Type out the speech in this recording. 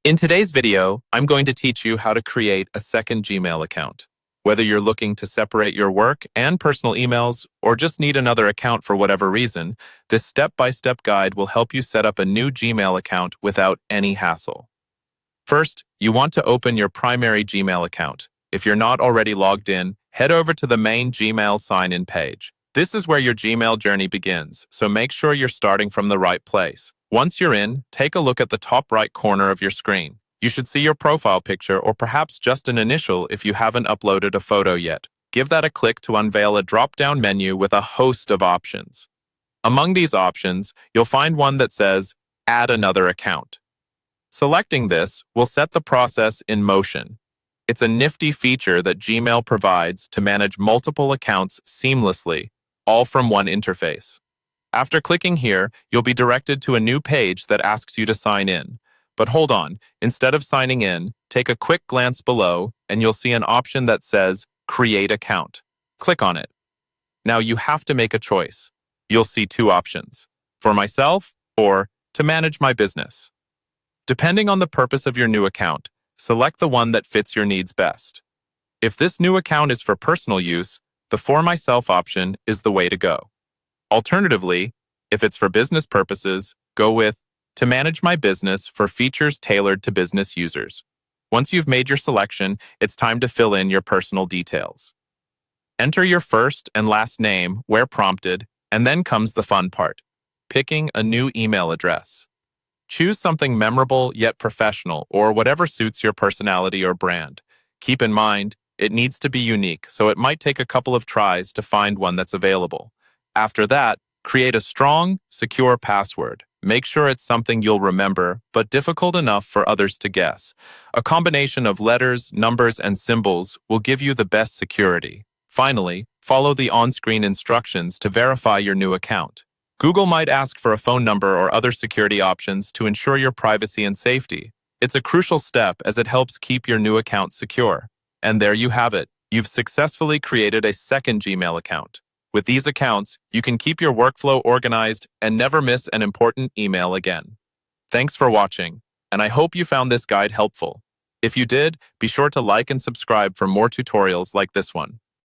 In today's video, I'm going to teach you how to create a second Gmail account. Whether you're looking to separate your work and personal emails or just need another account for whatever reason, this step-by-step guide will help you set up a new Gmail account without any hassle. First, you want to open your primary Gmail account. If you're not already logged in, head over to the main Gmail sign-in page. This is where your Gmail journey begins, so make sure you're starting from the right place. Once you're in, take a look at the top right corner of your screen. You should see your profile picture or perhaps just an initial if you haven't uploaded a photo yet. Give that a click to unveil a drop-down menu with a host of options. Among these options, you'll find one that says, Add another account. Selecting this will set the process in motion. It's a nifty feature that Gmail provides to manage multiple accounts seamlessly, all from one interface. After clicking here, you'll be directed to a new page that asks you to sign in. But hold on, instead of signing in, take a quick glance below and you'll see an option that says Create Account. Click on it. Now you have to make a choice. You'll see two options, for myself or to manage my business. Depending on the purpose of your new account, select the one that fits your needs best. If this new account is for personal use, the For Myself option is the way to go. Alternatively, if it's for business purposes, go with To Manage My Business for features tailored to business users. Once you've made your selection, it's time to fill in your personal details. Enter your first and last name where prompted, and then comes the fun part, picking a new email address. Choose something memorable yet professional or whatever suits your personality or brand. Keep in mind, it needs to be unique, so it might take a couple of tries to find one that's available. After that, create a strong, secure password. Make sure it's something you'll remember, but difficult enough for others to guess. A combination of letters, numbers, and symbols will give you the best security. Finally, follow the on-screen instructions to verify your new account. Google might ask for a phone number or other security options to ensure your privacy and safety. It's a crucial step as it helps keep your new account secure. And there you have it. You've successfully created a second Gmail account. With these accounts, you can keep your workflow organized and never miss an important email again. Thanks for watching, and I hope you found this guide helpful. If you did, be sure to like and subscribe for more tutorials like this one.